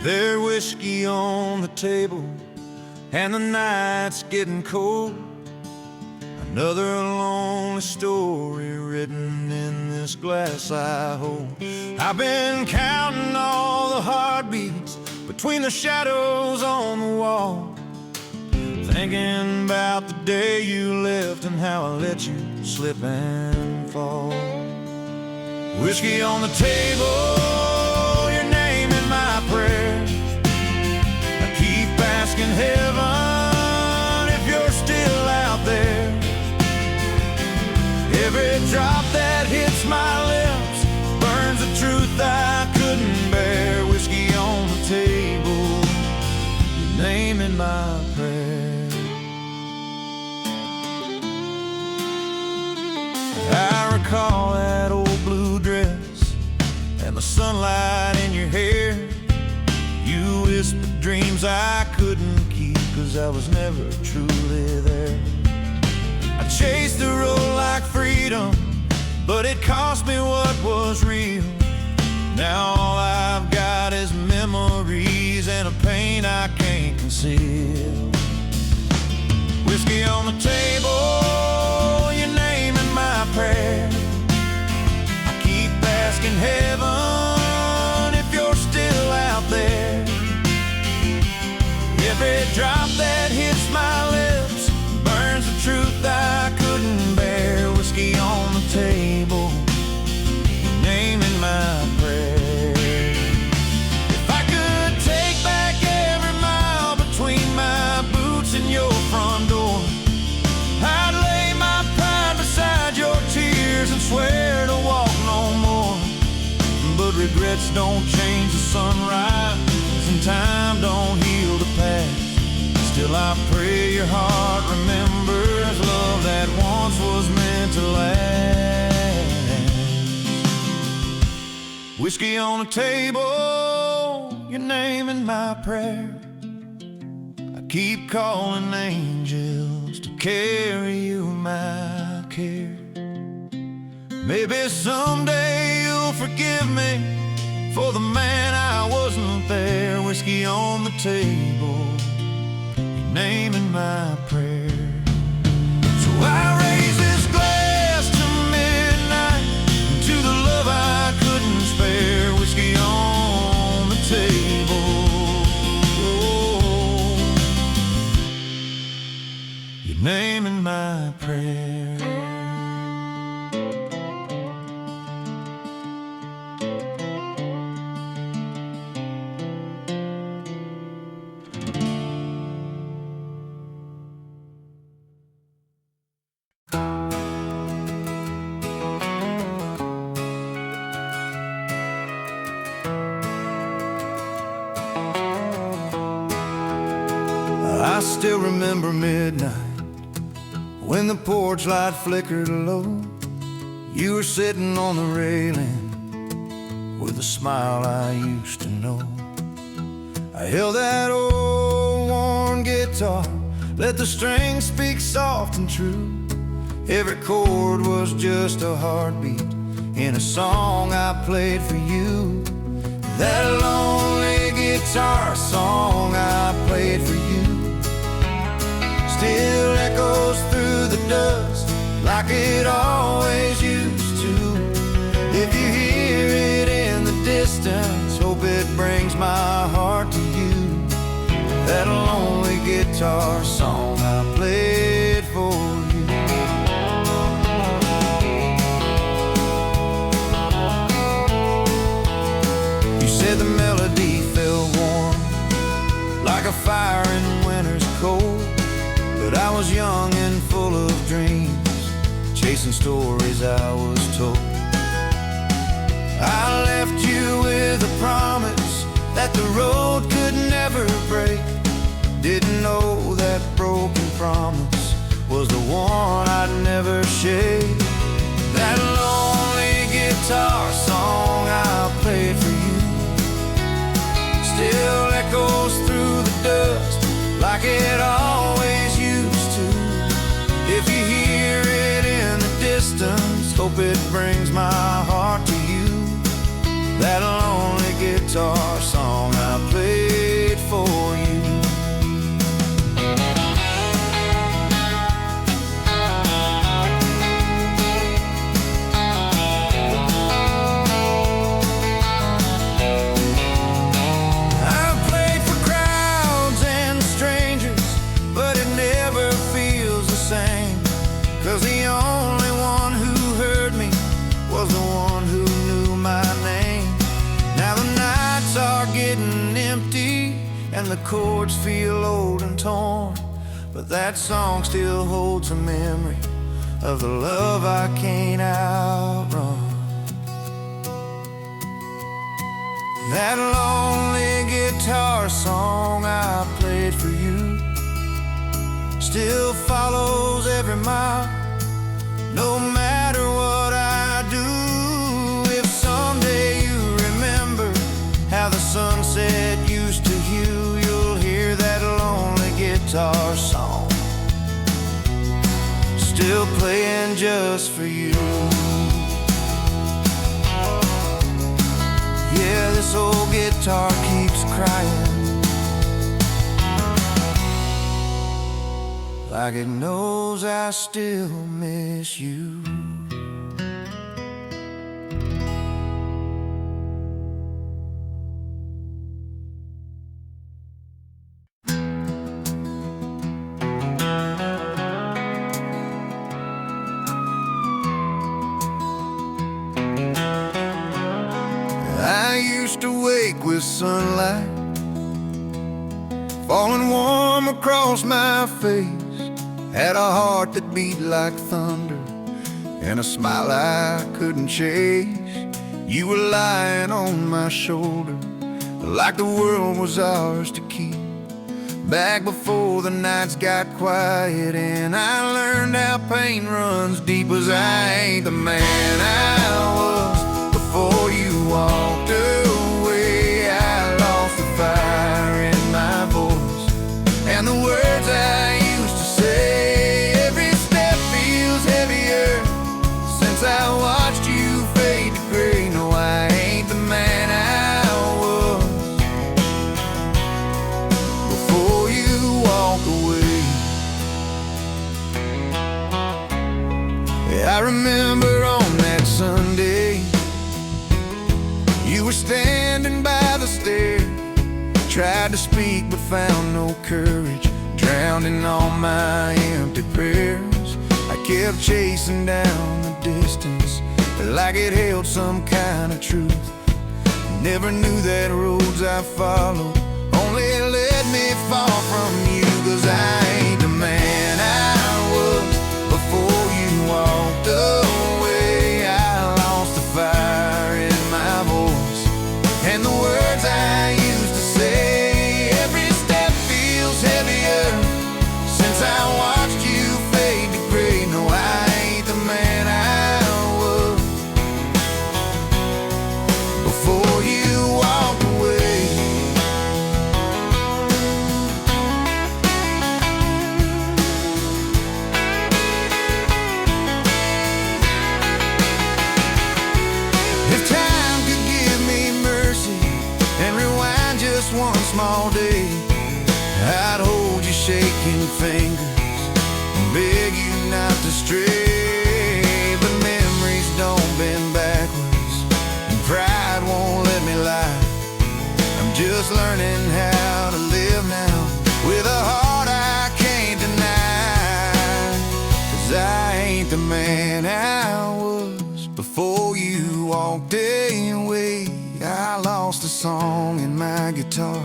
There's whiskey on the table, and the night's getting cold. Another lonely story written in this glass I hold. I've been counting all the heartbeats between the shadows on the wall, thinking about the day you left and how I let you slip and fall. Whiskey on the table, your name in my prayer. I keep asking heaven if you're still out there. Every drop that hits my lips burns the truth I couldn't bear. Whiskey on the table, your name in my prayer. I recall that old blue dress and the sunlight in your hair. You whispered dreams I couldn't keep, 'cause I was never truly there. I chased the road like freedom, but it cost me what was real. Now all I've got is memories and a pain I can't conceal. Whiskey on the table, your name in my prayer. I keep asking heaven if you're still out there. Every drop that hits my lips burns the truth I couldn't bear. Whiskey on the table, your name in my prayer. If I could take back every mile between my boots and your front door, I'd lay my pride beside your tears and swear to walk no more. But regrets don't change the sunrise, and time don't heal the past. Still I pray your heart remembers love that once was meant to last. Whiskey on the table, your name in my prayer. I keep calling angels to carry you my care. Maybe someday you'll forgive me for the man I wasn't there. Whiskey on the table, name in my prayer. So I raise this glass to midnight, to the love I couldn't spare. Whiskey on the table, oh, your name in my prayer. I still remember midnight when the porch light flickered low. You were sitting on the railing with a smile I used to know. I held that old worn guitar, let the strings speak soft and true. Every chord was just a heartbeat in a song I played for you. That lonely guitar song I played for you still echoes through the dust like it always used to. If you hear it in the distance, hope it brings my heart to you. That lonely guitar song I played for you. You said the melody felt warm like a fire in winter's cold. But I was young and full of dreams, chasing stories I was told. I left you with a promise that the road could never break. Didn't know that broken promise was the one I'd never shake. That lonely guitar song I played for you still echoes through the dust like it always used to. If you hear it in the distance, hope it brings my heart to you. that lonely guitar song I played for you. I've played for crowds and strangers, but it never feels the same, 'cause the only one who heard me was the one who knew my name. Now the nights are getting empty and the chords feel old and torn, but that song still holds a memory of the love I can't outrun. That lonely guitar song I played for you still follows every mile, no matter what I do. If someday you remember how the sunset used to hue, you'll hear that lonely guitar song still playing just for you. Yeah, this old guitar keeps crying, like it knows I still miss you. I used to wake with sunlight falling warm across my face, had a heart that beat like thunder and a smile I couldn't chase. You were lying on my shoulder like the world was ours to keep, back before the nights got quiet and I learned how pain runs deep. 'Cause I ain't the man I was before you walked away. I lost the fire in my voice and the words I used to say. Every step feels heavier since I watched you fade to gray. No, I ain't the man I was before you walked away. I remember on that Sunday you were standing by the stair, tried to speak but found no courage, drowning all my empty prayers. I kept chasing down the distance like it held some kind of truth. Never knew that roads I followed only led me far from you. 'Cause I ain't the man I was before you walked away. I lost the fire in my voice and the words I used to say. Every step feels heavier since I watched you fade to gray. No, I ain't the man I was before you walked away. If time could give me mercy and rewind just one small day, I'd hold your shaking fingers and beg you not to stray. But memories don't bend backwards and pride won't let me lie. I'm just learning how to live now with a heart I can't deny. 'Cause I ain't the man I was before you walked away. I lost a song in my guitar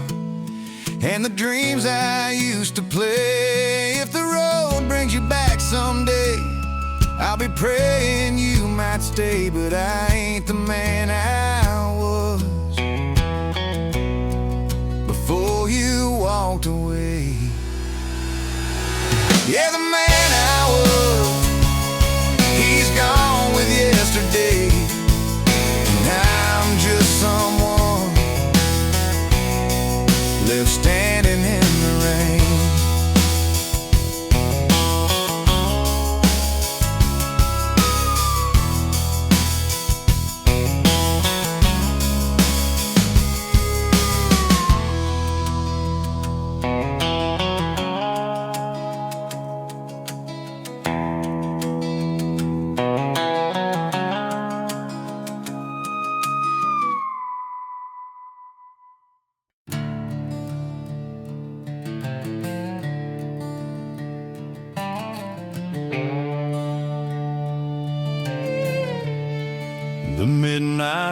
and the dreams I used to play. If the road brings you back someday, I'll be praying you might stay. But I ain't the man I was before you walked away. Yeah, the man I was, he's gone with yesterday, and I'm just someone left standing in the rain.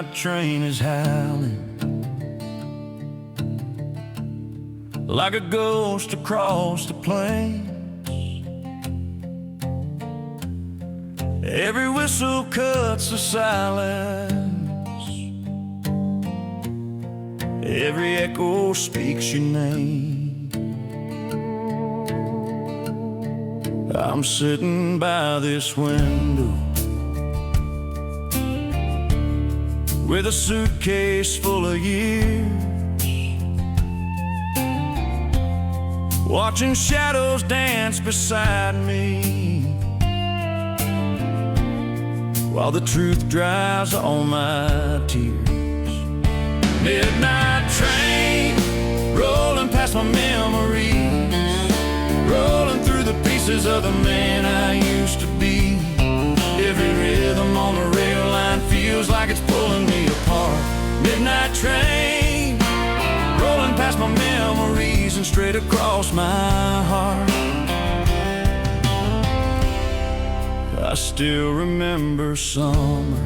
midnight train is howling like a ghost across the plain. Every whistle cuts the silence, every echo speaks your name. I'm sitting by this window with a suitcase full of years, watching shadows dance beside me, while the truth dries all my tears. Midnight train, rolling past my memories, rolling through the pieces of the man I used to be. Every rhythm on the rail line feels like it's pulling me apart. Midnight train, rolling past my memories and straight across my heart. I still remember summer,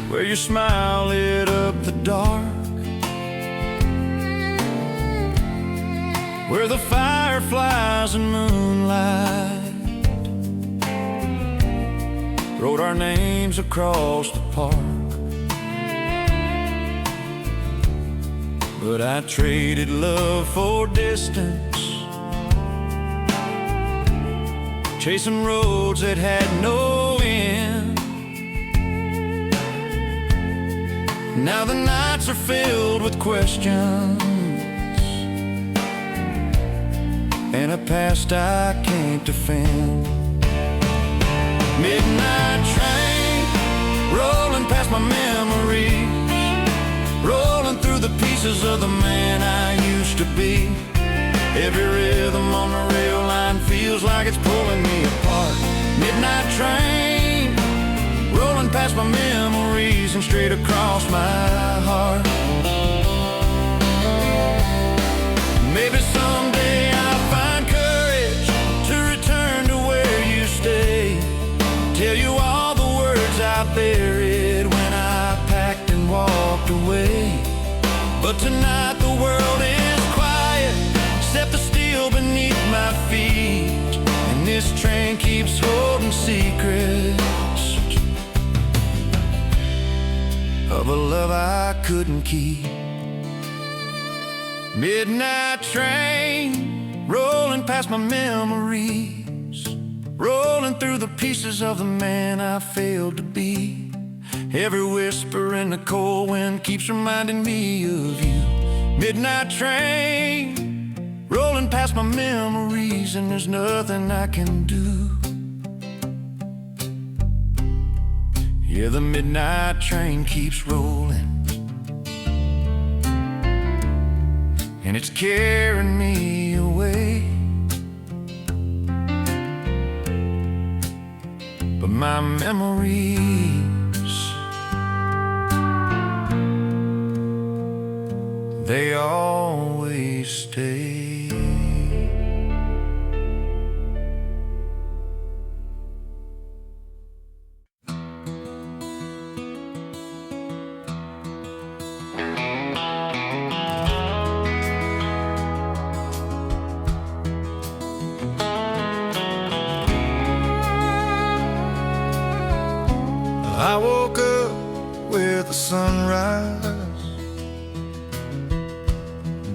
where your smile lit up the dark, where the fireflies and moonlight wrote our names across the park. But I traded love for distance, chasing roads that had no end. Now the nights are filled with questions and a past I can't defend. Midnight train, rolling past my memories, rolling through the pieces of the man I used to be. Every rhythm on the rail line feels like it's pulling me apart. Midnight train, rolling past my memories and straight across my heart. Maybe someday I'll find courage to return to where you stay, tell you all the words I buried when I packed and walked away. But tonight the world is quiet, except the steel beneath my feet, and this train keeps holding secrets of a love I couldn't keep. Midnight train, rolling past my memories, rolling through the pieces of the man I failed to be. Every whisper in the cold wind keeps reminding me of you. Midnight train, rolling past my memories, and there's nothing I can do. Yeah, the midnight train keeps rolling, and it's carrying me away. But my memories, they always stay. I woke up with the sunrise,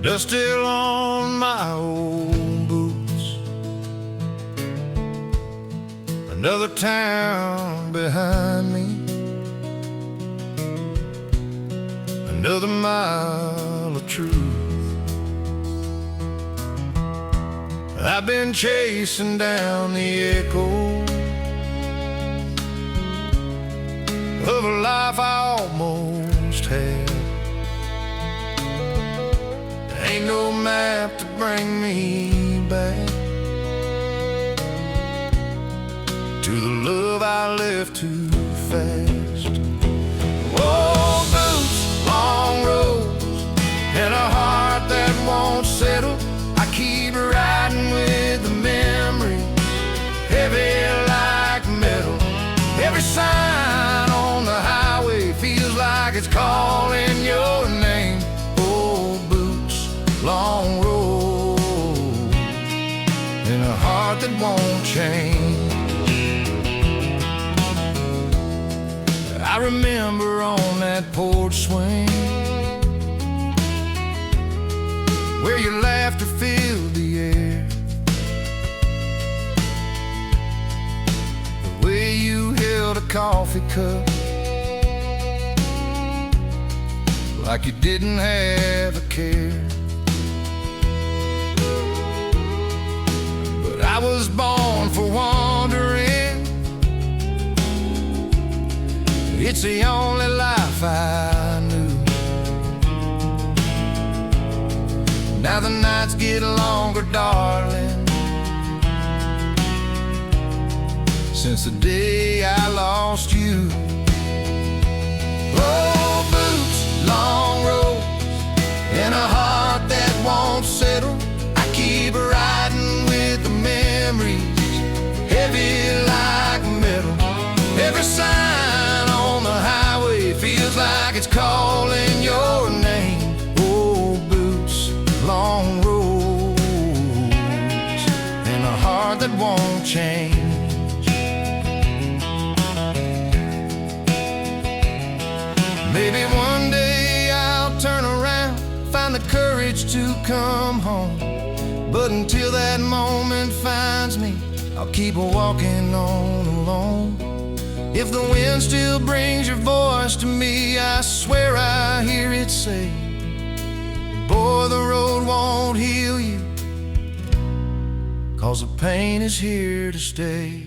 dust still on my old boots. Another town behind me, another mile of truth. I've been chasing down the echo of a life I almost had. Ain't no map to bring me back to the love I left too fast. Old boots, long roads, and a heart that won't settle. I keep riding with the memory, heavy like metal. Every sign heart that won't change. I remember on that porch swing where your laughter filled the air, the way you held a coffee cup like you didn't have a care. But I was born for wandering. It's the only life I knew. Now the nights get longer, darling, since the day I lost you. Oh, boots, long roads, and a heart that won't settle. I keep riding with the memories, heavy like metal. Every sign on the highway feels like it's calling your name. Oh, boots, long roads, and a heart that won't change. Maybe one day I'll turn around, find the courage to come home. But until that moment finds me, I'll keep walking on alone. If the wind still brings your voice to me, I swear I hear it say, boy, the road won't heal you, 'cause the pain is here to stay.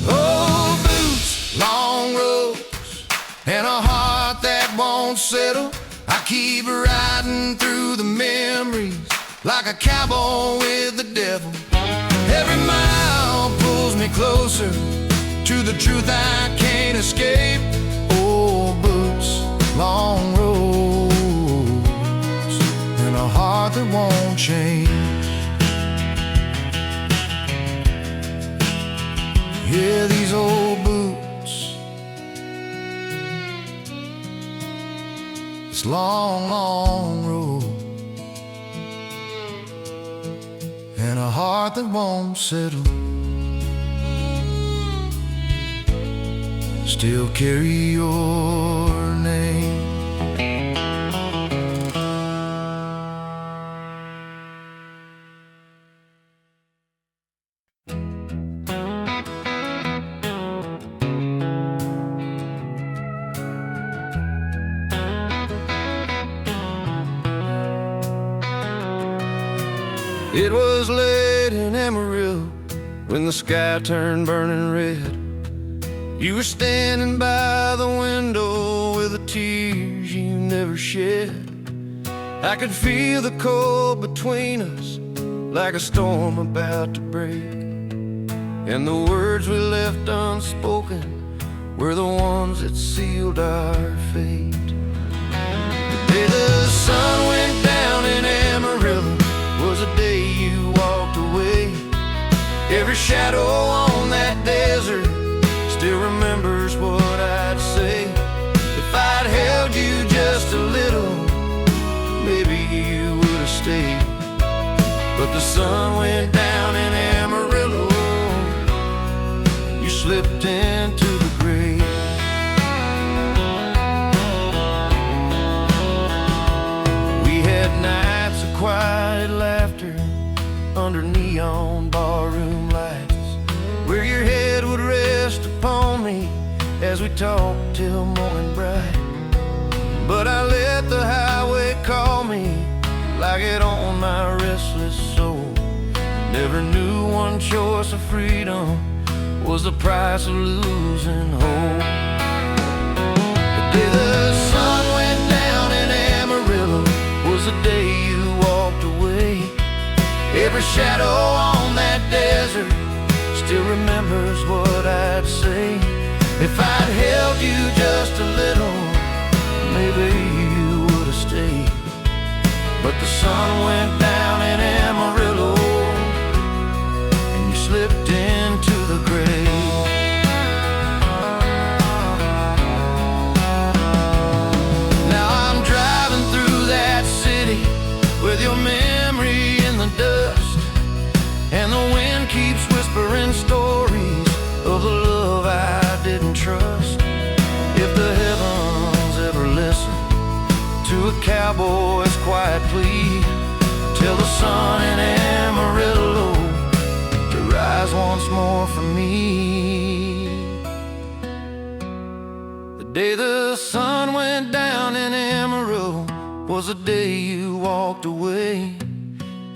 Oh, boots, long roads, and a heart that won't settle. I keep riding through the memories like a cowboy with the devil. Every mile pulls me closer to the truth I can't escape. Oh, boots, long roads, and a heart that won't change. Yeah, these old boots, this long, long road, and a heart that won't settle, still carry your name. It was late in Amarillo when the sky turned burning red. You were standing by the window with the tears you never shed. I could feel the cold between us like a storm about to break, and the words we left unspoken were the ones that sealed our fate. The day the sun went down in Amarillo was the day you walked away. Every shadow on that desert still remembers what I'd say. If I'd held you just a little, maybe you would have stayed. But the sun went down in Amarillo, you slipped into the grave. We had nights of quiet laughter under neon barroom lights, where your head would rest upon me as we talked till morning bright. But I let the highway call me like it owned my restless soul. Never knew one choice of freedom was the price of losing hope. The day the sun went down in Amarillo was the day you walked away. Every shadow on that desert still remembers what I'd say. If I'd held you just a little, maybe you would have stayed. But the sun went down in Amarillo, and you slipped into the grave. Now I'm driving through that city with your memory in the dust, and cowboy's quiet plea. Tell the sun in Amarillo to rise once more for me. The day the sun went down in Amarillo was the day you walked away.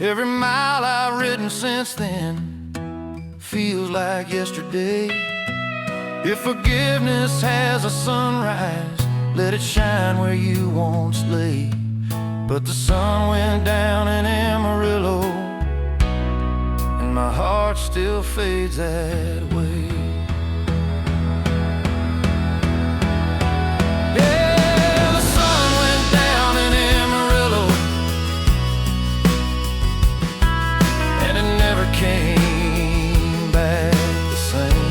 Every mile I've ridden since then feels like yesterday. If forgiveness has a sunrise, let it shine where you once lay. But the sun went down in Amarillo, and my heart still fades that way. Yeah, the sun went down in Amarillo, and it never came back the same.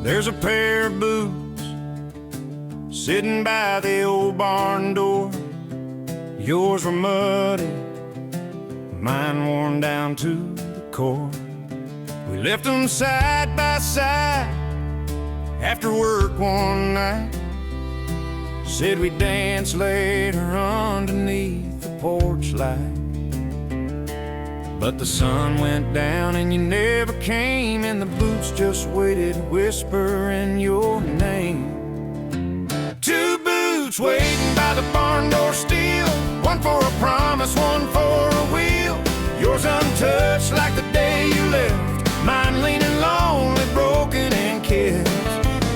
There's a pair of boots sitting by the old barn door. Yours were muddy, mine worn down to the core. We left them side by side after work one night. Said we'd dance later underneath the porch light. But the sun went down and you never came, and the boots just waited, whispering your name. Two boots waiting by the barn door still, one for a promise, one for a wheel. Yours untouched like the day you left, mine leaning lonely, broken and kissed.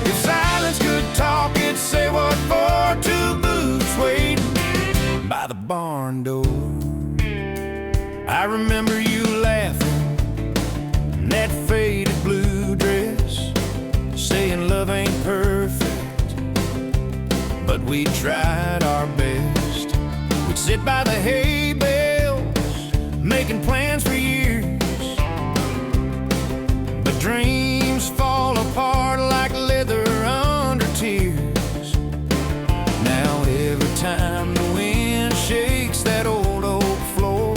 If silence could talk, it'd say what for. Two boots waiting by the barn door. I remember you laughing in that faded blue dress, saying love ain't perfect, but we tried our best. We'd sit by the hay bales, making plans for years, but dreams fall apart like leather under tears. Now every time the wind shakes that old oak floor,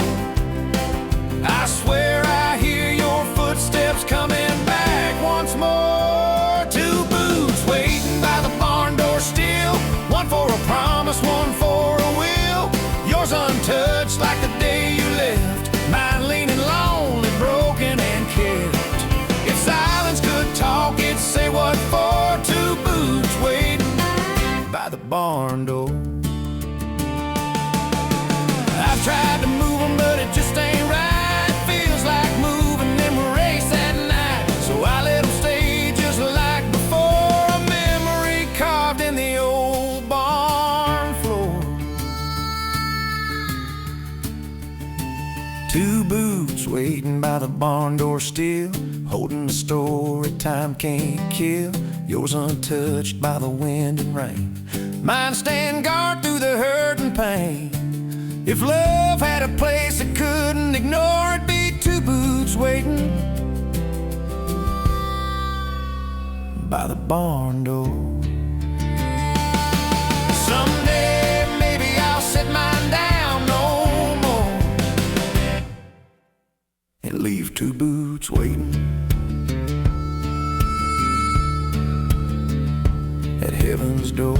I swear I hear your footsteps coming back once more. Two boots waiting by the barn door still, one for a promise, one for a will. Yours untouched like the day you left, mine leaning lonely, broken and kept. If silence could talk, it'd say what for. Two boots waiting by the barn door. I've tried to move them, but it just ain't right. Feels like moving them race at night, so I let them stay just like before. A memory carved in the old barn floor. Two boots waiting by the barn door still, holding the story time can't kill. Yours untouched by the wind and rain, mine stand guard through the hurt and pain. If love had a place it couldn't ignore, it'd be two boots waiting by the barn door. Someday maybe I'll set mine down no more and leave two boots waiting at heaven's door.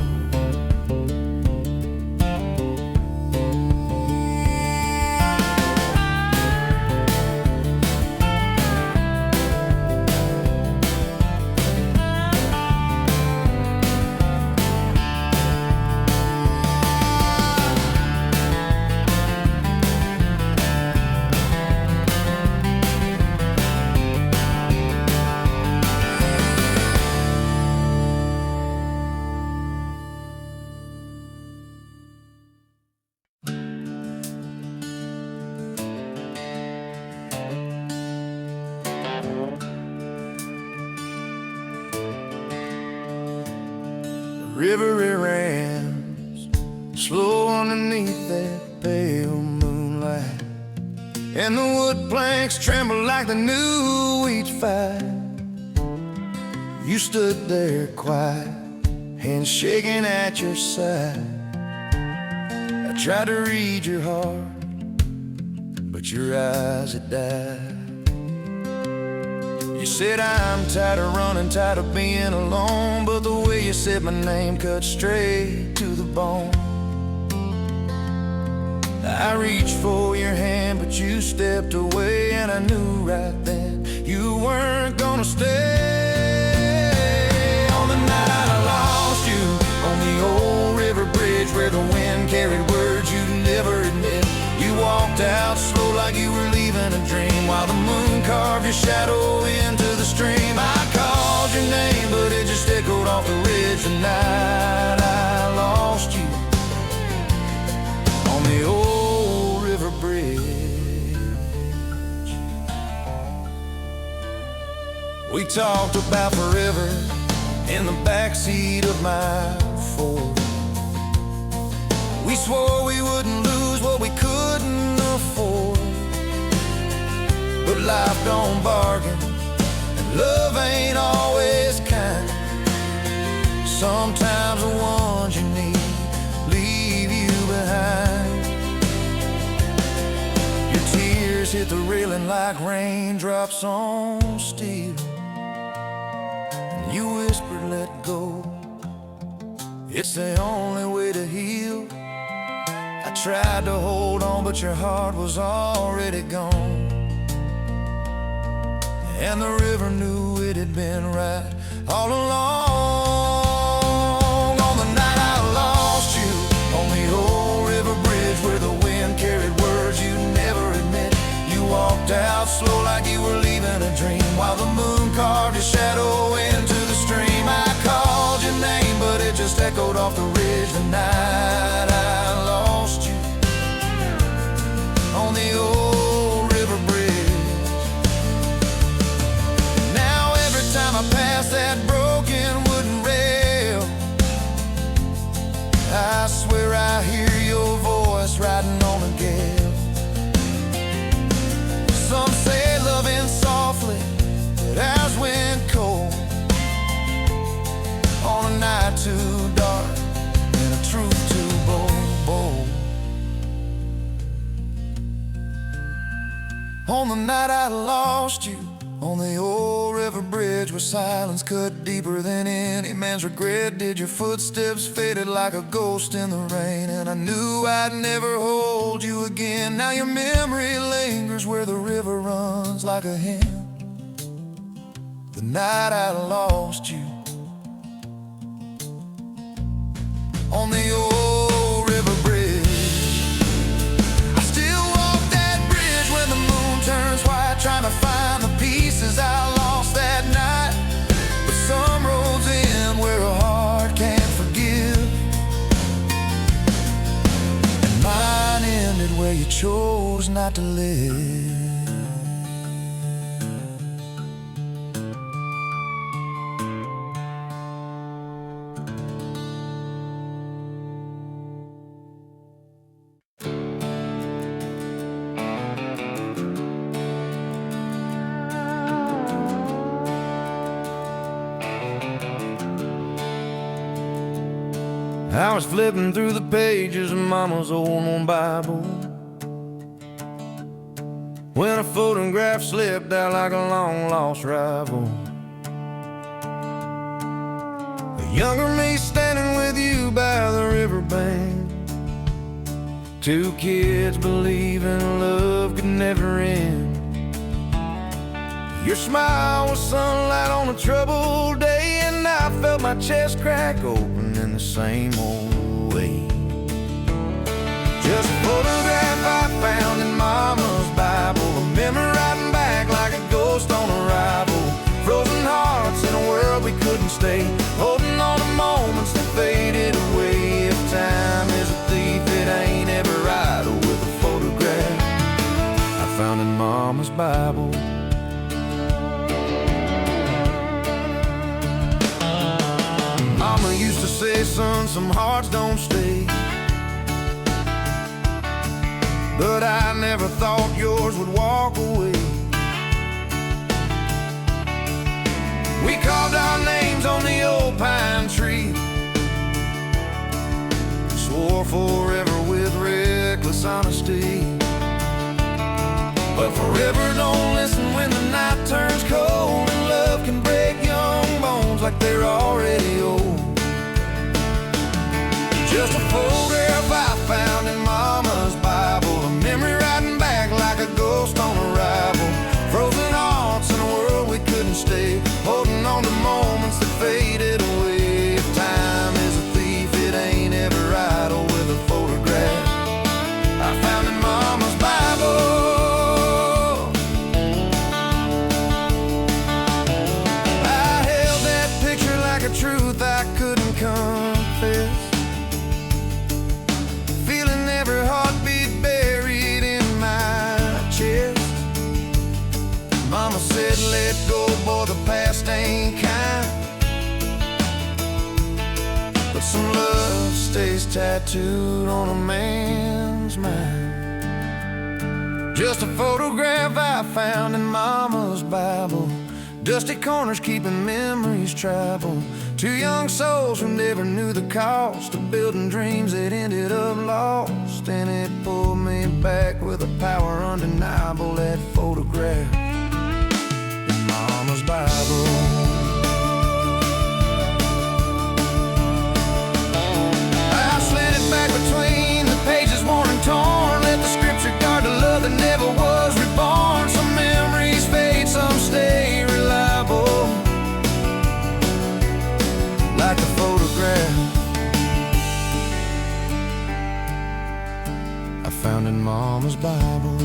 river it ran, slow underneath that pale moonlight, and the wood planks trembled like they knew each fight. You stood there quiet, hands shaking at your side. I tried to read your heart, but your eyes had died. You said I'm tired of running, tired of being alone, but the way you said my name cut straight to the bone. I reached for your hand, but you stepped away, and I knew right then you weren't gonna stay. On the night I lost you, on the old river bridge where the wind carried words you'd never admit, you walked out slow like you were leaving a dream, while the moon carved your shadow into the stream. I called your name, but it just echoed off the ridge. The night I lost you, on the old river bridge. We talked about forever in the backseat of my Ford. We swore we wouldn't lose what we couldn't afford, but life don't bargain, and love ain't always kind. Sometimes the ones you need leave you behind. Your tears hit the railing like raindrops on steel, and you whispered, let go, it's the only way to heal. I tried to hold on, but your heart was already gone, and the river knew it had been right all along. On the night I lost you, on the old river bridge where the wind carried words you'd never admit, you walked out slow like you were leaving a dream, while the moon carved your shadow into the stream. I called your name, but it just echoed off the ridge. The night I lost you, on the old river bridge. Now every time I pass that broken wooden rail, I swear I hear your voice riding on a gale. Some say loving softly, but ours went cold on a night too dark and a truth too bold. On the night I lost you, on the old river bridge where silence cut deeper than any man's regret, did your footsteps faded like a ghost in the rain, and I knew I'd never hold you again. Now your memory lingers where the river runs like a hymn. The night I lost you, on the old river bridge. I still walk that bridge when the moon turns white, trying to find the pieces I lost that night. But some roads end where a heart can't forgive, and mine ended where you chose not to live. I was flipping through the pages of Mama's old Bible when a photograph slipped out like a long-lost rival. A younger me standing with you by the riverbank, two kids believing love could never end. Your smile was sunlight on a troubled day, and I felt my chest crack open in the same old way. Just a photograph I found in Mama's Bible, a memory riding back like a ghost on arrival. Frozen hearts in a world we couldn't stay, holding on to moments that faded away. If time is a thief, it ain't ever idle with a photograph I found in Mama's Bible. Mama used to say, son, some hearts don't stay. But I never thought yours would walk away. We carved our names on the old pine tree, swore forever with reckless honesty. But forever don't listen when the night turns cold, and love can break young bones like they're already old. Just a photograph I found in Mama's Bible, a memory riding back like a ghost on arrival. Frozen hearts in a world we couldn't stay, holding on to moments that faded away. If time is a thief, it ain't ever idle with a photograph I found in Mama's Bible. I held that picture like a truth I couldn't confess, feeling every heartbeat buried in my chest. Mama said, let go, boy, the past ain't kind, but some love stays tattooed on a man's mind. Just a photograph I found in Mama's Bible, dusty corners keeping memories travel. Two young souls who never knew the cost of building dreams that ended up lost. And it pulled me back with a power undeniable, that photograph in Mama's Bible. I slid it back between the pages, worn and torn. Let the scripture guard the love that never was reborn. Some memories fade, some stay reliable, like the photograph I found in Mama's Bible.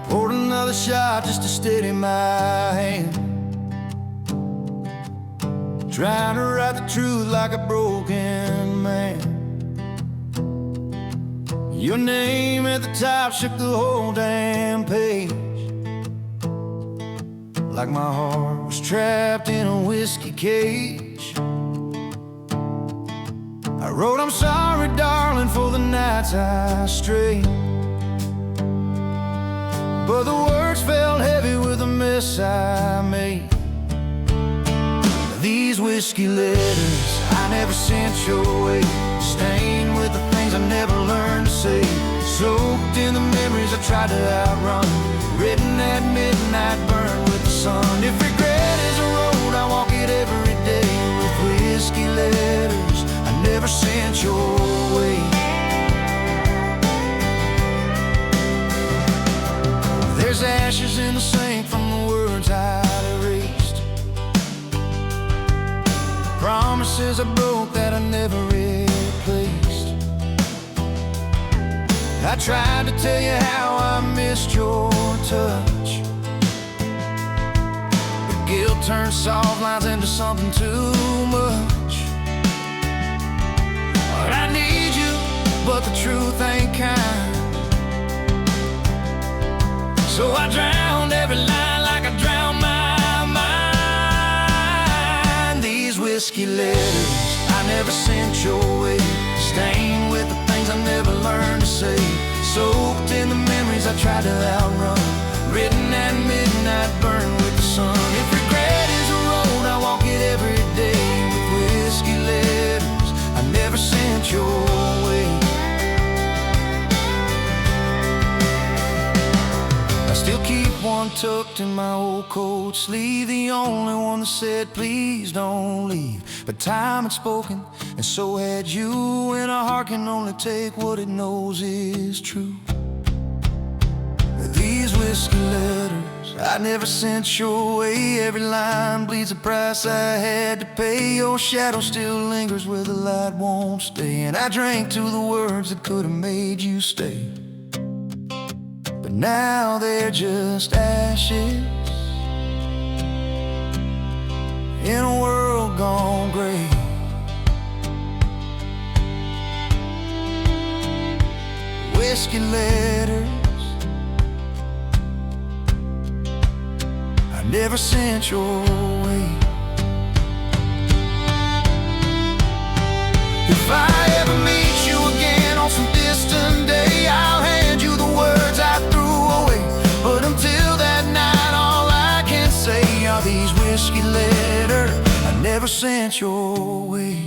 Poured another shot just to steady my hand, trying to write the truth like a broken man. Your name at the top shook the whole damn page, like my heart was trapped in a whiskey cage. I wrote, I'm sorry, darling, for the nights I strayed, but the words felt heavy with the mess I made. These whiskey letters I never sent your way, stained with the things I never learned to say, soaked in the memories I tried to outrun, written at midnight, burned with the sun. If regret is a road, I walk it every day, with whiskey letters I never sent your way. There's ashes in the sink from the words I'd erased, promises I broke that I never replaced. I tried to tell you how I missed your touch, but guilt turned soft lines into something too much. But I need you, but the truth ain't kind, so I drowned every line like I drowned my mind. These whiskey letters I never sent your way, stained with the things I never learned to say, soaked in the memories I tried to outrun, written at midnight, burned with the sun. If regret is a road, I walk it every day, with whiskey letters I never sent your way. Still keep one tucked in my old coat sleeve, the only one that said please don't leave. But time had spoken, and so had you, and a heart can only take what it knows is true. These whiskey letters I never sent your way. Every line bleeds a price I had to pay. Your shadow still lingers where the light won't stay. And I drank to the words that could have made you stay, but now they're just ashes in a world gone gray. Whiskey letters I never sent your way. If I ever meet you again on some distant day, I'll hand you the words I threw away. But until that night, all I can say are these whiskey letters I never sent your way.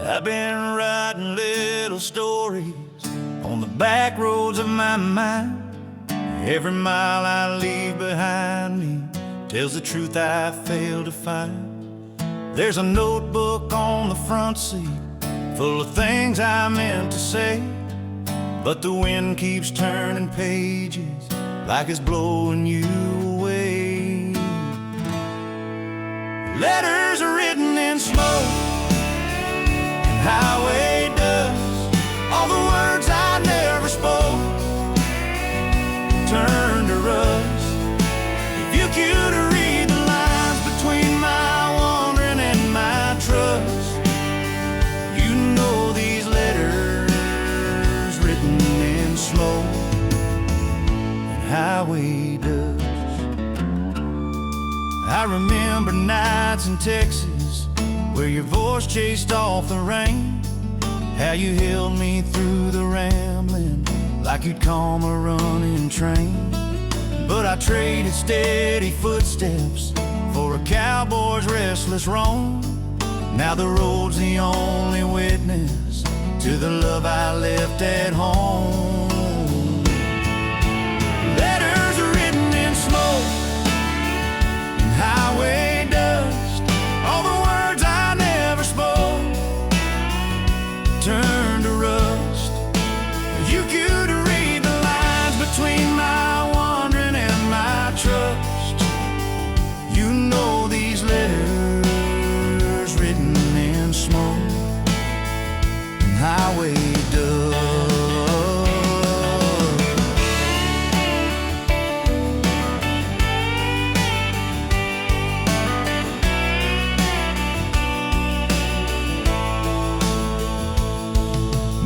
I've been writing little stories on the back roads of my mind. Every mile I leave behind me tells the truth I failed to find. There's a notebook on the front seat full of things I meant to say, but the wind keeps turning pages like it's blowing you away. Letters are written in smoke, highway dust, all the words I never spoke turn to rust. If you could read the lines between my wandering and my trust, you know these letters written in smoke and highway dust. I remember nights in Texas where your voice chased off the rain, how you held me through the rambling like you'd calm a running train. But I traded steady footsteps for a cowboy's restless roam. Now the road's the only witness to the love I left at home. Letters are written in smoke and highway dust, all the words I never spoke turn to rust. You could read the lines between my wandering and my trust. You know these letters written in smoke and highway dust.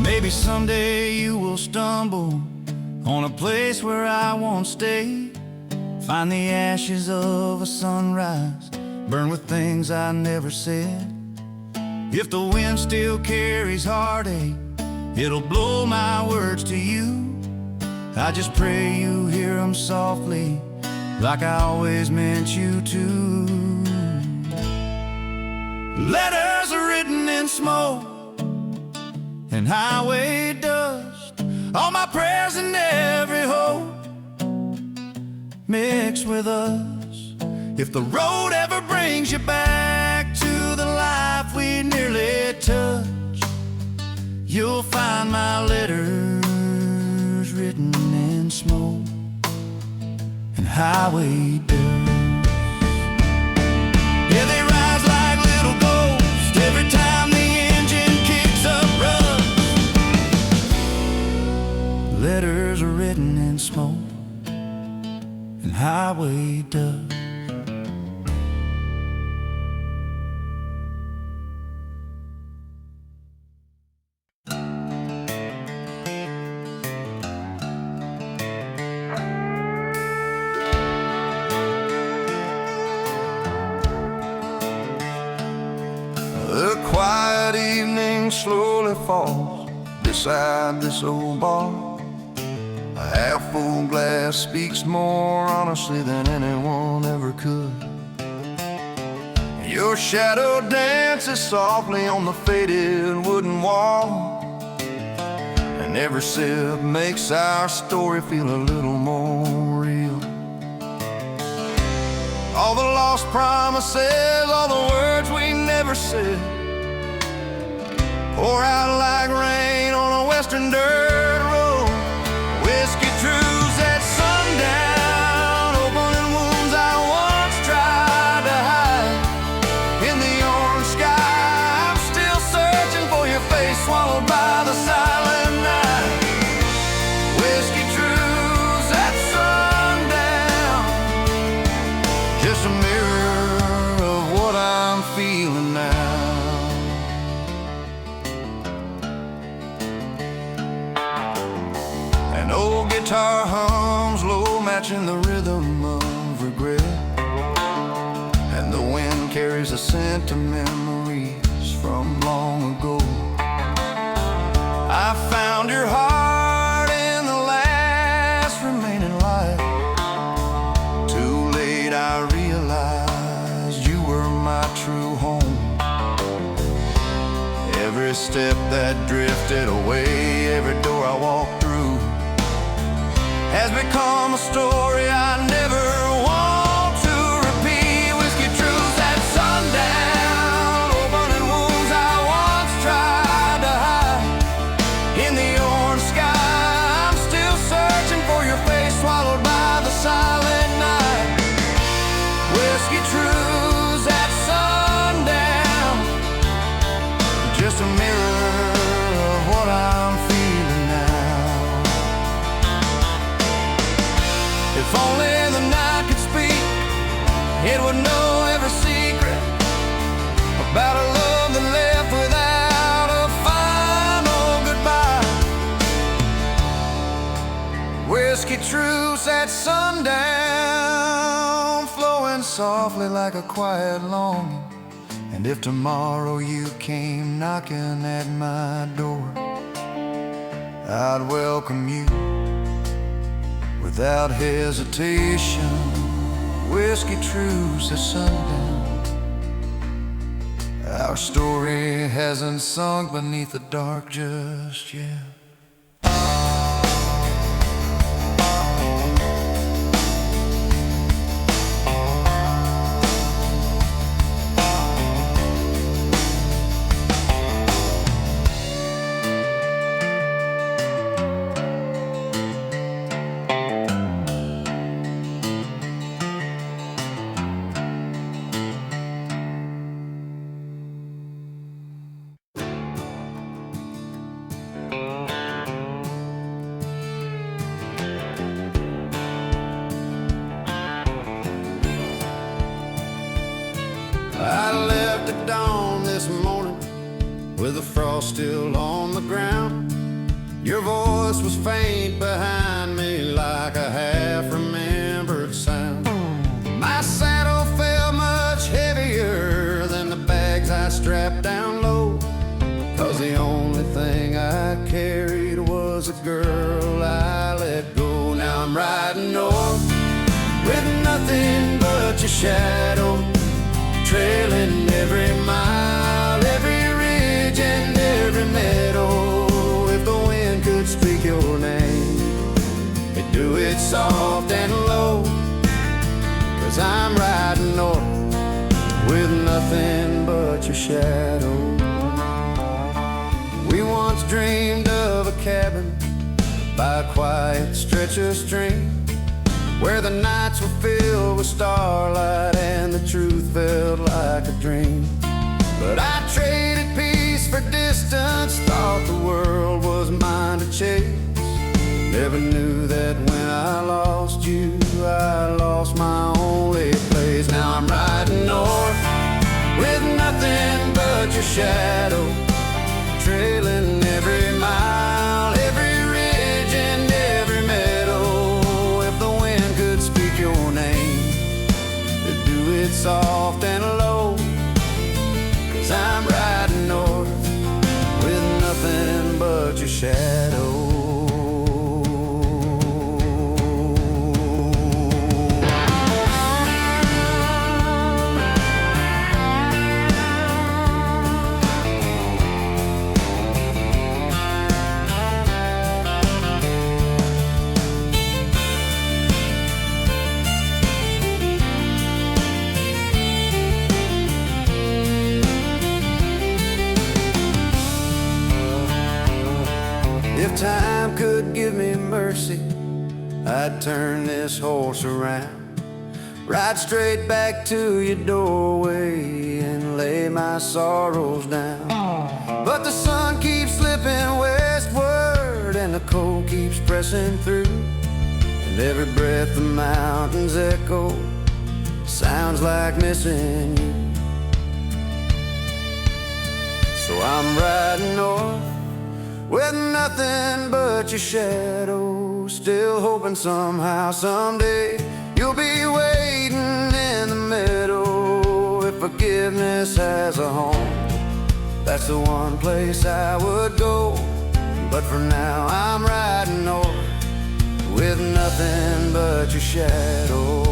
Maybe someday you will stumble on a place where I won't stay. Find the ashes of a sunrise, burn with things I never said. If the wind still carries heartache, it'll blow my words to you. I just pray you hear them softly, like I always meant you to. Letters are written in smoke and highway dust, all my prayers and every hope mixed with us. If the road ever brings you back to the life we nearly touched, you'll find my letters written in smoke and highway dust. Yeah, they rise like little ghosts every time the engine kicks up rust. Letters are written in smoke and highway dust. The quiet evening slowly falls beside this old bar. A half-full glass speaks more honestly than anyone ever could. Your shadow dances softly on the faded wooden wall, and every sip makes our story feel a little more real. all the lost promises, all the words we never said, pour out like rain on a western dirt road. Whiskey truths at sundown, opening wounds I once tried to hide. In the orange sky, I'm still searching for your face, swallowed by the silent night. Whiskey truths at sundown, just a mirror of what I'm feeling now. An old guitar hums low, matching the rhythm of regret, and the wind carries a scent of memories from long ago. I found your heart in the last remaining light. Too late I realized you were my true home. Every step that drifted away, every door I walked through, has become a story I never want to repeat. Whiskey truths at sundown, opening wounds I once tried to hide. In the orange sky, I'm still searching for your face, swallowed by the silent night. Whiskey truths at sundown, just a mirror of what I'm feeling now. If only the night could speak, it would know every secret about a love that left without a final goodbye. Whiskey truths at sundown, flowing softly like a quiet longing. And if tomorrow you came knocking at my door, I'd welcome you without hesitation. Whiskey truths at sundown, our story hasn't sunk beneath the dark just yet. I left at dawn this morning with the frost still on the ground. Your voice was faint behind me like a half-remembered sound. My saddle felt much heavier than the bags I strapped down low, 'cause the only thing I carried was a girl I let go. Now I'm riding north with nothing but your shadow, trailing every mile, every ridge and every meadow. If the wind could speak your name, it'd do it soft and low, 'cause I'm riding north with nothing but your shadow. We once dreamed of a cabin by a quiet stretch of stream, where the nights were filled with starlight and the truth felt like a dream. But I traded peace for distance, thought the world was mine to chase. Never knew that when I lost you, I lost my only place. Now I'm riding north with nothing but your shadow, trailing every mile, every ridge and every meadow. If the wind could speak your name, it'd do it soft and low, 'cause I'm riding north with nothing but your shadow. If time could give me mercy, I'd turn this horse around, ride straight back to your doorway and lay my sorrows down. But the sun keeps slipping westward and the cold keeps pressing through, and every breath the mountains echo sounds like missing you. So I'm riding north with nothing but your shadow, still hoping somehow, someday you'll be waiting in the meadow. If forgiveness has a home, that's the one place I would go. But for now I'm riding north with nothing but your shadow.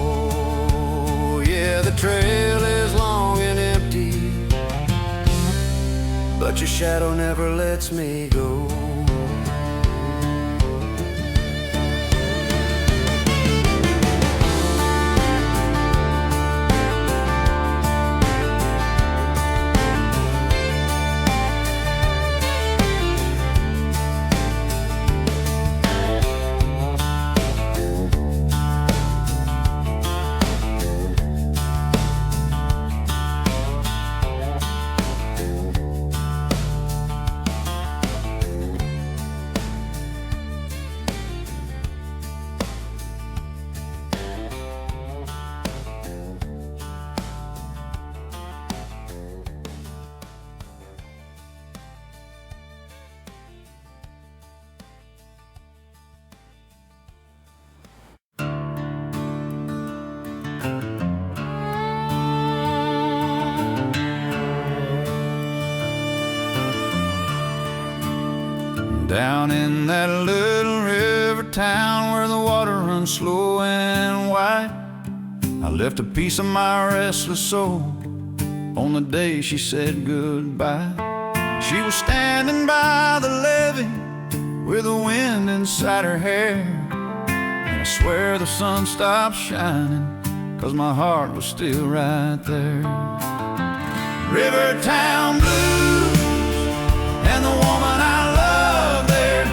Yeah, the trail is long and empty, but your shadow never lets me go. Down in that little river town where the water runs slow and wide, I left a piece of my restless soul on the day she said goodbye. She was standing by the levee with the wind inside her hair, and I swear the sun stopped shining 'cause my heart was still right there. River town blues and the woman I love there.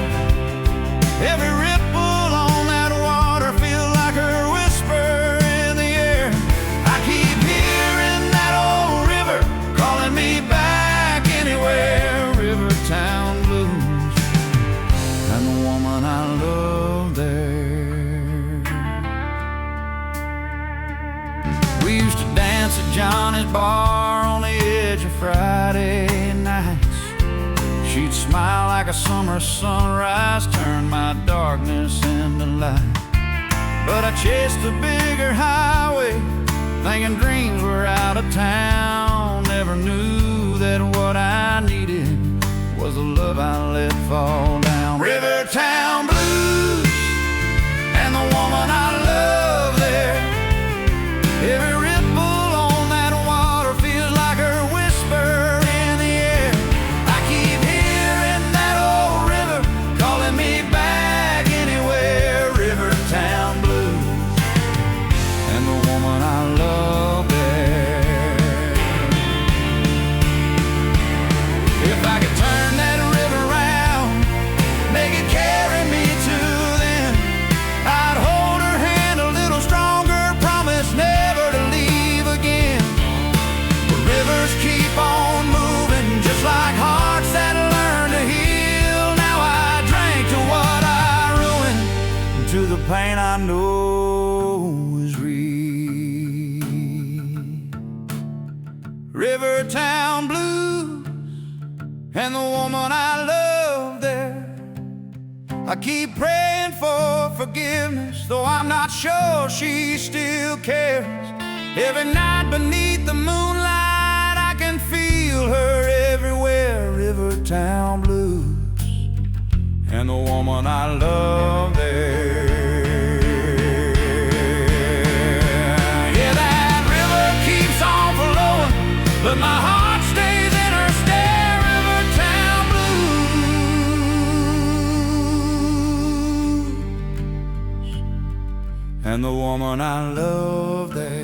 Every ripple on that water feels like her whisper in the air. I keep hearing that old river calling me back anywhere. River town blues and the woman I love there. We used to dance at Johnny's bar on the edge of Friday nights. She'd smile like a summer sunrise, turn my darkness into light. But I chased a bigger highway, thinking dreams were out of town. Never knew that what I needed was the love I let fall down. River town blues and the woman I love there. Every ripple on that water feels like her whisper in the air. I keep hearing that old river calling me back anywhere. River town blues and the woman I love there. If I could turn that river around, make it carry me to them, I'd hold her hand a little stronger, promise never to leave again. But rivers keep on moving, just like hearts that learn to heal. Now I drank to what I ruined, and to the pain I know is real. River town blues and the woman I love there. I keep praying for forgiveness, though I'm not sure she still cares. Every night beneath the moonlight, I can feel her everywhere. River town blues and the woman I love there. Yeah, that river keeps on flowing, but my heart stays in her stare. River town blues and the woman I love there.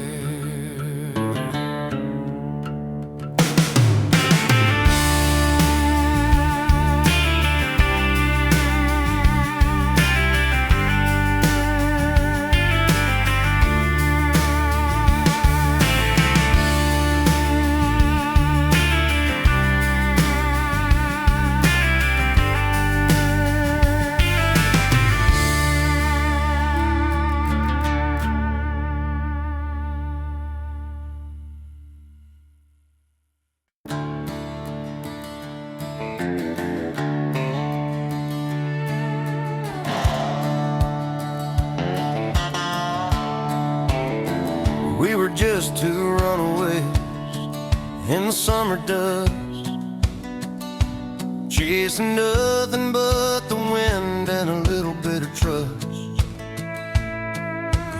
just two runaways in the summer dust, chasing nothing but the wind and a little bit of trust.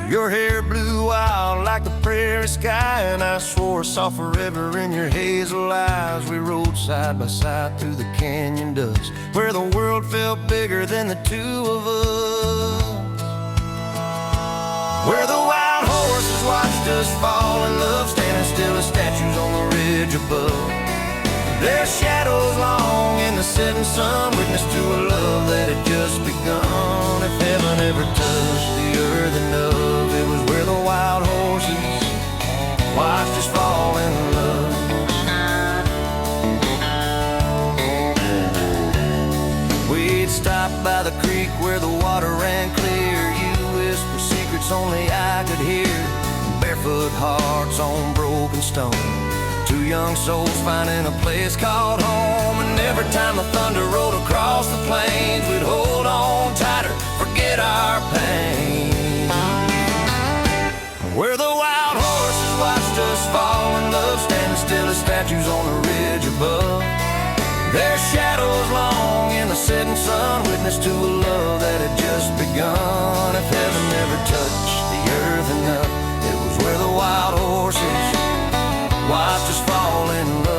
Your hair blew wild like the prairie sky, and I swore I saw forever in your hazel eyes. We rode side by side through the canyon dust, where the world felt bigger than the two of us, where the wild horses watched us fall in love, standing still as statues on the ridge above. Their shadows long in the setting sun, witness to a love that had just begun. If heaven ever touched the earth enough, it was where the wild horses watched us fall in love. We'd stop by the creek where the water ran clear. You whispered secrets only I could hear. Barefoot hearts on broken stone, two young souls finding a place called home. And every time the thunder rolled across the plains, we'd hold on tighter, forget our pain. Where the wild horses watched us fall in love, standing still as statues on the ridge above. Their shadows long in the setting sun, witness to a love that had just begun. If heaven never touched the earth enough, it was where the wild horses watched us fall in love.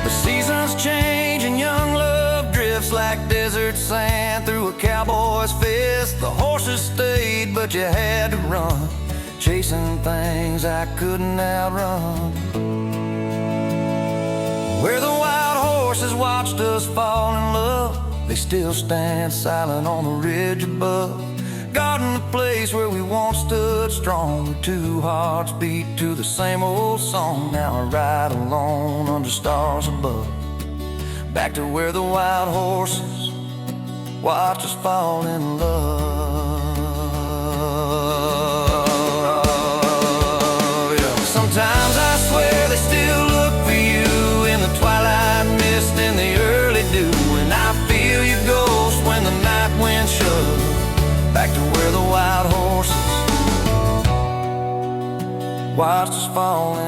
The seasons change and young love drifts like desert sand through a cowboy's fist. The horses stayed, but you had to run, chasing things I couldn't outrun. Where the wild horses watched us fall in love, they still stand silent on the ridge above, guarding the place where we once stood strong. Where two hearts beat to the same old song. Now I ride alone under stars above, back to where the wild horses watch us fall in love. Sometimes I swear they still look for you in the twilight mist and the early dew, and I feel your ghost when the night wind shoves, back to where the wild horses watched us fall in